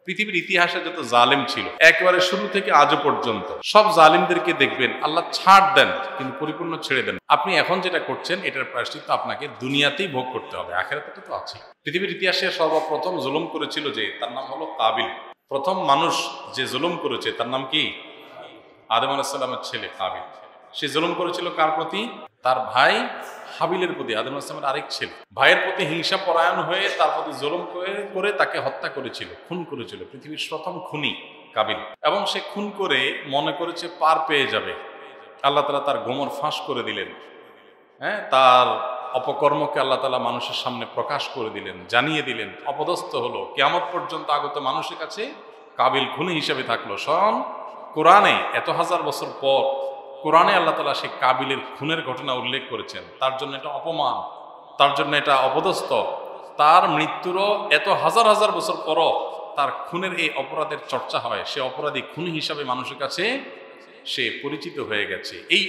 পৃথিবীর ইতিহাসে যত জালেম ছিল একেবারে শুরু থেকে আজও পর্যন্ত সব জালিমদেরকে দেখবেন আল্লাহ ছাড় দেন কিন্তু পরিপূর্ণ ছেড়ে দেন। আপনি এখন যেটা করছেন এটার প্রায়শ্চিত্ত আপনাকে দুনিয়াতেই ভোগ করতে হবে, আখিরাতে তো আছে। পৃথিবীর ইতিহাসে সর্বপ্রথম জুলুম করেছিল যে, তার নাম হলো কাবিল। প্রথম মানুষ যে জুলুম করেছে তার নাম কি? আদম আলাইহিস সালামের ছেলে কাবিল। সে জুলুম করেছিল কার প্রতি? তার ভাই হাবিলের প্রতি, আদম আলাইহিস সালামের আরেক ছেলে। ভাইয়ের প্রতি হিংসা পরায়ণ হয়ে তার প্রতি জুলুম করে তাকে হত্যা করেছিল, খুন করেছিল। পৃথিবীর প্রথম খুনি কাবিল। এবং সে খুন করে মনে করেছে পার পেয়ে যাবে। আল্লাহ তাআলা তার গোমর ফাঁস করে দিলেন। তার অপকর্মকে আল্লাহ তাআলা মানুষের সামনে প্রকাশ করে দিলেন, জানিয়ে দিলেন, অপদস্থ হলো। কিয়ামত পর্যন্ত আগত মানুষের কাছে কাবিল খুনি হিসেবে থাকলো। শোন, কোরআনে এত হাজার বছর পর কোরআনে আল্লাহ তাআলা সেই কাবিলের খুনের ঘটনা উল্লেখ করেছেন। তার জন্য এটা অপমান, তার জন্য এটা অপদস্থ। তার মৃত্যুরও এত হাজার হাজার বছর পরও তার খুনের এই অপরাধের চর্চা হয়। সে অপরাধী খুনি হিসাবে মানুষের কাছে সে পরিচিত হয়ে গেছে। এই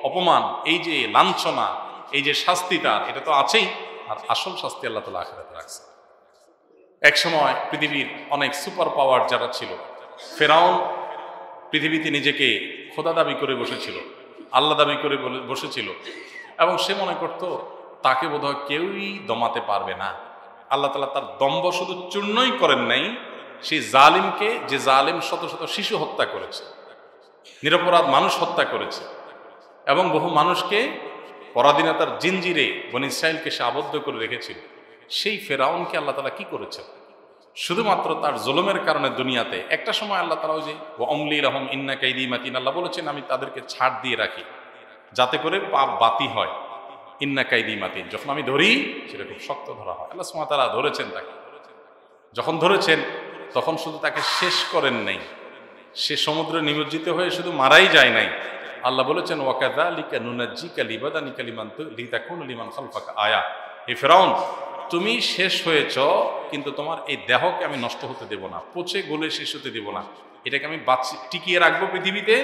অপমান, এই যে লাঞ্ছনা, এই যে শাস্তি তার, এটা তো আছেই। আর আসল শাস্তি আল্লাহ তাআলা আখিরাতে রাখছে। এক সময় পৃথিবীর অনেক সুপার পাওয়ার যারা ছিল, ফেরাউন পৃথিবীতে নিজেকে খোদা দাবি করে বসেছিল, আল্লাহ দাবি করে বসেছিল। এবং সে মনে করত তাকে বোধহয় কেউই দমাতে পারবে না। আল্লাহ তাআলা তার দম্ভ শুধু চূর্ণই করেন নাই, সেই জালিমকে, যে জালিম শত শত শিশু হত্যা করেছে, নিরপরাধ মানুষ হত্যা করেছে এবং বহু মানুষকে পরাধীনতার জিনজিরে বনী ইসরাইলকে সে আবদ্ধ করে রেখেছিল, সেই ফেরাউনকে আল্লাহ তাআলা কি করেছে? শুধুমাত্র তার জুলুমের কারণে দুনিয়াতে একটা সময় আল্লাহ তাআলা ওই যে ওয়ামলি লাহুম ইন্না কাইদি মাতিন, আল্লাহ বলেছেন আমি তাদেরকে ছাড় দিয়ে রাখি যাতে করে পাপ বাতি হয়। ইন্না কাইদি মাতিন, যখন আমি ধরি সেটা খুব শক্ত ধরা হয়। আল্লাহ সুবহানাহু ওয়া তাআলা ধরেছেন তাকে। যখন ধরেছেন তখন শুধু তাকে শেষ করেন নাই, সে সমুদ্রে নিমজ্জিত হয়ে শুধু মারাই যায় নাই। আল্লাহ বলেছেন ওয়াকাযালিকা নুনাজ্জিকা লিবাদানিকা লিতাকুনা লিমান খালফাকা আয়া। হে ফেরাউন, তুমি শেষ হয়েছ কিন্তু তোমার এই দেহকে আমি নষ্ট হতে দেব না, পচে গলে শেষ হতে দেব না। এটাকে আমি টিকিয়ে রাখবো পৃথিবীতে,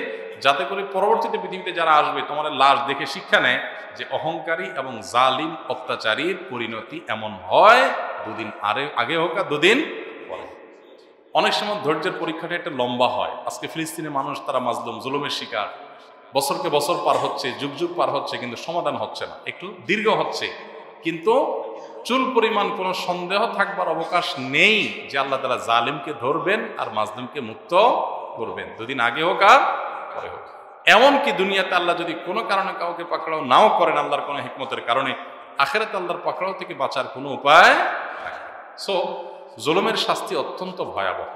যাতে করে পরবর্তীতে পৃথিবীতে যারা আসবে তোমার লাশ দেখে শিক্ষা নেয় যে অহংকারী এবং জালিম অত্যাচারীর পরিণতি এমন হয়, দুদিন আগে হোক আর দুদিন পরে। অনেক সময় ধৈর্যের পরীক্ষাটা একটা লম্বা হয়। আজকে ফিলিস্তিনের মানুষ, তারা মাজলুম, জুলুমের শিকার, বছরকে বছর পার হচ্ছে, যুগ যুগ পার হচ্ছে, কিন্তু সমাধান হচ্ছে না। একটু দীর্ঘ হচ্ছে, কিন্তু চুল পরিমাণ কোনো সন্দেহ থাকবার অবকাশ নেই যে আল্লাহ তাআলা জালিমকে ধরবেন আর মাজলুমকে মুক্ত করবেন, দুদিন আগে হোক আর পরে হোক। এমনকি দুনিয়াতে আল্লাহ যদি কোনো কারণে কাউকে পাকড়াও নাও করেন, আল্লাহর কোনো হিকমতের কারণে, আখিরাতে আল্লাহর পাকড়াও থেকে বাঁচার কোনো উপায় নাই। সো জুলুমের শাস্তি অত্যন্ত ভয়াবহ।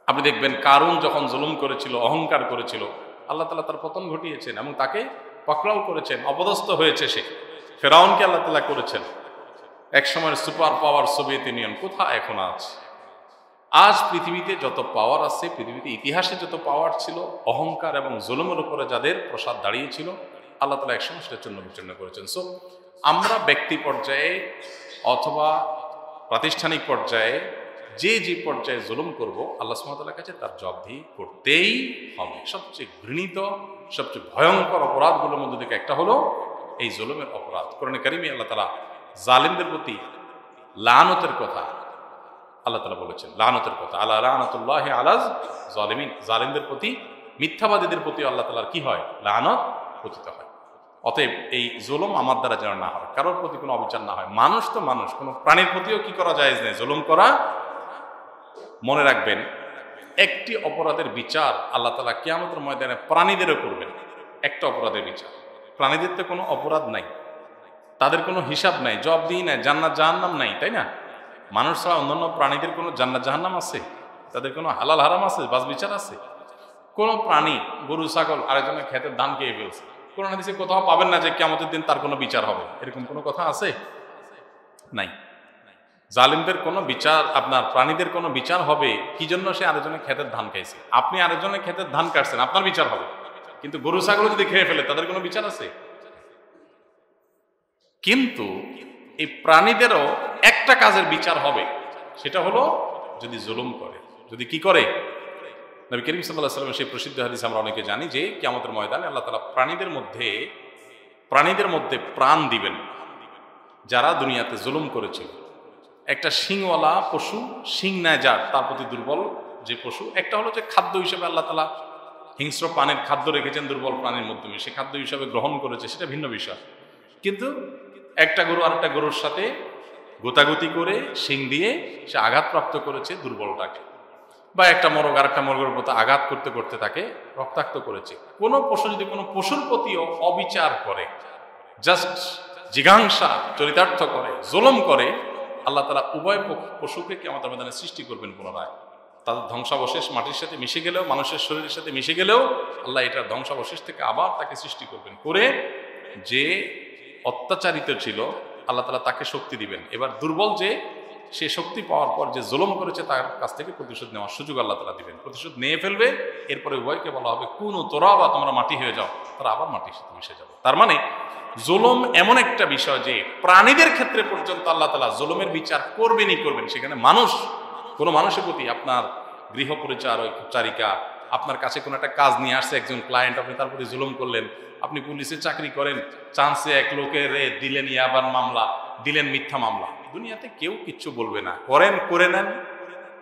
আপনি দেখবেন কারুন যখন জুলুম করেছিল, অহংকার করেছিল, আল্লাহ তাআলা তার পতন ঘটিয়েছেন এবং তাকে পাকড়াও করেছেন, অপদস্থ হয়েছে সে। ফেরাউনকে আল্লাহ তাআলা করেছেন। এক সময়ের সুপার পাওয়ার সোভিয়েত ইউনিয়ন কোথায় এখন আছে? আজ পৃথিবীতে যত পাওয়ার আছে, পৃথিবীতে ইতিহাসে যত পাওয়ার ছিল, অহংকার এবং জুলুমের উপরে যাদের প্রসাদ দাঁড়িয়েছিল, আল্লাহ তাআলা একসময় সেটা চূর্ণ বিচূর্ণ করেছেন। সো আমরা ব্যক্তি পর্যায়ে অথবা প্রাতিষ্ঠানিক পর্যায়ে যে পর্যায়ে জুলুম করব, আল্লাহ সুবহানাহু ওয়া তাআলার কাছে তার জবাবদিহি করতেই হবে। সবচেয়ে ঘৃণিত, সবচেয়ে ভয়ঙ্কর অপরাধগুলোর মধ্যে থেকে একটা হলো এই জুলুমের অপরাধ। কোরআনে কারিমে আল্লাহ তাআলা জালিমদের প্রতি লানতের কথা আল্লাহ তাআলা বলেছেন, লানতের কথা, আলা লানাতুল্লাহি আলাজ জালিমিন। জালিমদের প্রতি, মিথ্যাবাদীদের প্রতি আল্লাহ তাআলার কি হয়? লানত পতিত হয়। অতএব এই জুলুম আমার দ্বারা যেন না হয়, কারোর প্রতি কোনো অবিচার না হয়। মানুষ তো মানুষ, কোনো প্রাণীর প্রতিও কি করা জায়েজ নেই, জুলুম করা। মনে রাখবেন, একটি অপরাধের বিচার আল্লাহ তাআলা কিয়ামতের ময়দানে প্রাণীদেরও করবেন। একটা অপরাধের বিচার, প্রাণীদের তো কোনো অপরাধ নাই, তাদের কোনো হিসাব নাই, জবাবদিহি নাই, জান্নাত জাহান্নাম নাই, তাই না? মানুষ ছাড়া অন্যান্য প্রাণীদের কোনো জান্নাত জাহান্নাম আছে? তাদের কোনো হালাল হারাম আছে? বাস বিচার আছে? কোনো প্রাণী, গরু ছাগল আরেকজনের ক্ষেতের ধান খেয়ে ফেলছে, কোরআন হাদিসে কোথাও পাবেন না যে কিয়ামতের দিন তার কোনো বিচার হবে, এরকম কোনো কথা আছে? নাই। জালিমদের কোনো বিচার, আপনার প্রাণীদের কোনো বিচার হবে কি জন্য? সে আরেকজনের ক্ষেতের ধান খাইছে। আপনি আরেকজনের ক্ষেতের ধান কাটছেন, আপনার বিচার হবে। কিন্তু গরু ছাগল যদি খেয়ে ফেলে, তাদের কোনো বিচার আছে? কিন্তু এই প্রাণীদেরও একটা কাজের বিচার হবে, সেটা হলো যদি জুলুম করে, যদি কি করে। নবী করিম সাল্লাল্লাহু আলাইহি ওয়াসাল্লামের সেই প্রসিদ্ধ হাদিস আমরা অনেকে জানি যে কিয়ামতের ময়দানে আল্লাহ তাআলা প্রাণীদের মধ্যে প্রাণ দিবেন যারা দুনিয়াতে জুলুম করেছিল। একটা শিংওয়ালা পশু, শিং নেয় যার, তার প্রতি দুর্বল যে পশু। একটা হলো যে খাদ্য হিসেবে আল্লাহ তাআলা হিংস্র প্রাণীর খাদ্য রেখেছেন দুর্বল প্রাণীর মাধ্যমে, সে খাদ্য হিসাবে গ্রহণ করেছে, সেটা ভিন্ন বিষয়। কিন্তু একটা গরু আরেকটা গরুর সাথে গোতাগুতি করে শিং দিয়ে সে আঘাতপ্রাপ্ত করেছে দুর্বলটাকে, বা একটা মোরগ আরেকটা মোরগের মতো আঘাত করতে করতে তাকে রক্তাক্ত করেছে। কোনো পশু যদি কোনো পশুর প্রতিও অবিচার করে, জাস্ট জিঘাংসা চরিতার্থ করে, জুলুম করে, আল্লাহ তাআলা উভয় পশুকে কিয়ামতের ময়দানে সৃষ্টি করবেন পুনরায়। তাদের ধ্বংসাবশেষ মাটির সাথে মিশে গেলেও, মানুষের শরীরের সাথে মিশে গেলেও আল্লাহ এটার ধ্বংসাবশেষ থেকে আবার তাকে সৃষ্টি করবেন, করে যে অত্যাচারিত ছিল আল্লাহ তাআলা তাকে শক্তি দিবেন। এবার দুর্বল যে, সে শক্তি পাওয়ার পর যে জুলুম করেছে তার কাছ থেকে প্রতিশোধ নেওয়ার সুযোগ আল্লাহ তাআলা দিবেন, প্রতিশোধ নিয়ে ফেলবে। এরপরে উভয়কে বলা হবে কুনু তুরাবা, তোমরা মাটি হয়ে যাও, তারা আবার মাটির সাথে মিশে যাবে। তার মানে জুলুম এমন একটা বিষয় যে প্রাণীদের ক্ষেত্রে পর্যন্ত আল্লাহ তাআলা জুলুমের বিচার করবেনই করবেন। সেখানে মানুষ, কোনো মানুষের প্রতি, আপনার গৃহ পরিচারিকা আপনার কাছে কোনো একটা কাজ নিয়ে আসছে একজন ক্লায়েন্ট, আপনি তার প্রতি জুলুম করলেন। আপনি পুলিশে চাকরি করেন, চান্সে এক লোকের দিলেন ইয়াবার মামলা, দিলেন মিথ্যা মামলা, দুনিয়াতে কেউ কিচ্ছু বলবে না, করেন, করে নেন,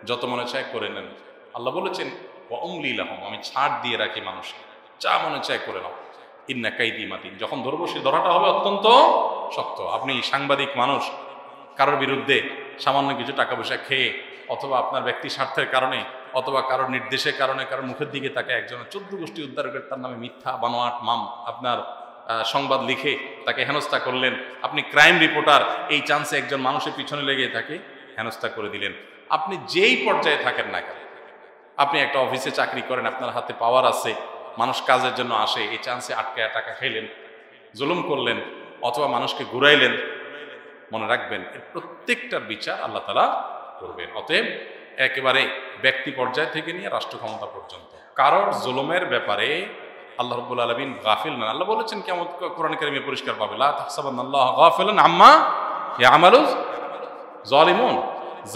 যত মনে চায় করে নেন। আল্লাহ বলেছেন ওয়া উমলি লাহুম, আমি ছাড় দিয়ে রাখি মানুষকে, যা মনে চায় করে নাও, ইন্না কাইদি মাতিন। যখন ধরবো সে ধরাটা হবে অত্যন্ত শক্ত। আপনি সাংবাদিক মানুষ, কারোর বিরুদ্ধে সামান্য কিছু টাকা পয়সা খেয়ে, অথবা আপনার ব্যক্তি স্বার্থের কারণে, অথবা কারোর নির্দেশের কারণে, কারোর মুখের দিকে তাকে একজনের 14 গোষ্ঠী উদ্ধার করে তার নামে মিথ্যা বানোয়াট আপনার সংবাদ লিখে তাকে হেনস্থা করলেন। আপনি ক্রাইম রিপোর্টার, এই চান্সে একজন মানুষের পিছনে লেগে তাকে হেনস্থা করে দিলেন। আপনি যেই পর্যায়ে থাকেন না কেন, আপনি একটা অফিসে চাকরি করেন, আপনার হাতে পাওয়ার আছে, মানুষ কাজের জন্য আসে, এই চান্সে আটকায় টাকা খাইলেন, জুলুম করলেন, অথবা মানুষকে ঘুরাইলেন, মনে রাখবেন এর প্রত্যেকটার বিচার আল্লাহ তাআলা করবেন। অতএব একেবারে ব্যক্তি পর্যায় থেকে নিয়ে রাষ্ট্র ক্ষমতা পর্যন্ত কারোর জুলুমের ব্যাপারে আল্লাহ রাব্বুল আলামিন গাফিল না। আল্লাহ বলেছেন কিয়ামত কোরআন কারীমে পরিষ্কার পাবে, লা তাহসাবান্নাল্লাহা গাফিলান আম্মা ইয়ামালুজ জালিমুন,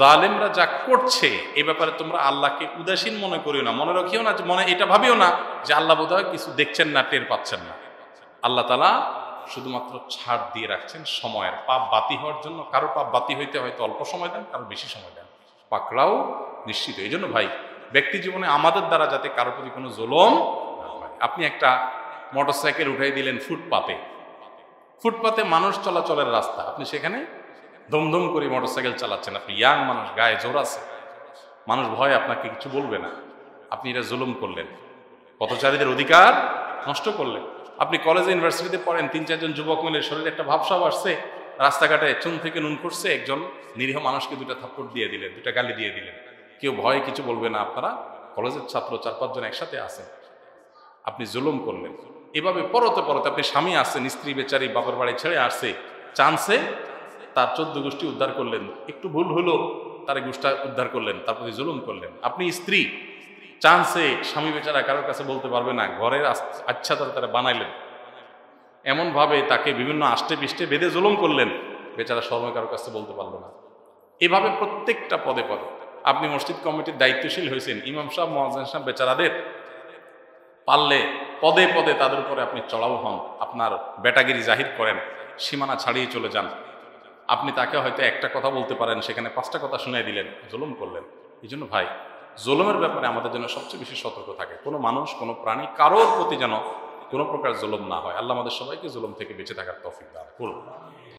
জালিমরা যা করছে এ ব্যাপারে তোমরা আল্লাহকে উদাসীন মনে করিও না, মনে রাখিও না, মনে এটা ভাবিও না যে আল্লাহ বোধহয় কিছু দেখছেন না, টের পাচ্ছেন না। আল্লাহ তাআলা শুধুমাত্র ছাড় দিয়ে রাখছেন সময়ের, পাপ বাতি হওয়ার জন্য। কারো পাপ বাতি হইতে হয়তো অল্প সময় দেন, কারো বেশি সময় দেন, পাকড়াও নিশ্চিত। এই জন্য ভাই, ব্যক্তি জীবনে আমাদের দ্বারা যাতে কারোর প্রতি কোনো জুলুম না হয়। আপনি একটা মোটরসাইকেল উঠাই দিলেন ফুটপাতে, ফুটপাতে মানুষ চলাচলের রাস্তা, আপনি সেখানে ধুমধুম করে মোটরসাইকেল চালাচ্ছেন, আপনি ইয়াং মানুষ, গায়ে জোর আছে, মানুষ ভয় আপনাকে কিছু বলবে না, আপনি এটা জুলুম করলেন, পথচারীদের অধিকার নষ্ট করলেন। আপনি কলেজে ইউনিভার্সিটিতে পড়েন, 3-4 জন যুবক মিলে শরীরে একটা ভাবসাব আসছে, রাস্তাঘাটে চুন থেকে নুন করছে, একজন নিরীহ মানুষকে 2টা থাপ্পড় দিয়ে দিলেন, 2টা গালি দিয়ে দিলেন, কেউ ভয়ে কিছু বলবে না। আপনারা কলেজের ছাত্র 4-5 জন একসাথে আছেন, আপনি জুলুম করলেন। এভাবে পরতে পরতে আপনি স্বামী আসছেন, স্ত্রী বেচারি বাপের বাড়ি ছেড়ে আসছে, চান্সে তার 14 গোষ্ঠী উদ্ধার করলেন, একটু ভুল হলো তার গোষ্ঠী উদ্ধার করলেন, তার প্রতি জুলুম করলেন। আপনি স্ত্রী, চান্সে স্বামী বেচারা কারোর কাছে বলতে পারবে না, ঘরের আচ্ছাদন তারা বানাইলেন, এমনভাবে তাকে বিভিন্ন আষ্টে পিষ্টে বেঁধে জুলুম করলেন, বেচারা শর্মে কারোর কাছে বলতে পারলো না। এভাবে প্রত্যেকটা পদে পদে আপনি মসজিদ কমিটির দায়িত্বশীল হয়েছেন, ইমাম সাহেব, মুয়াজ্জিন সাহেব, বেচারাদের পারলে পদে পদে তাদের উপরে আপনি চড়াও হন, আপনার বেটাগিরি জাহির করেন, সীমানা ছাড়িয়ে চলে যান। আপনি তাকে হয়তো একটা কথা বলতে পারেন, সেখানে 5টা কথা শুনিয়ে দিলেন, জুলুম করলেন। এই জন্য ভাই, জুলুমের ব্যাপারে আমাদের জন্য সবচেয়ে বেশি সতর্ক থাকে। কোনো মানুষ, কোনো প্রাণী, কারোর প্রতি যেন কোনো প্রকার জুলুম না হয়। আল্লাহ আমাদের সবাইকে জুলুম থেকে বেঁচে থাকার তৌফিক দান করুন।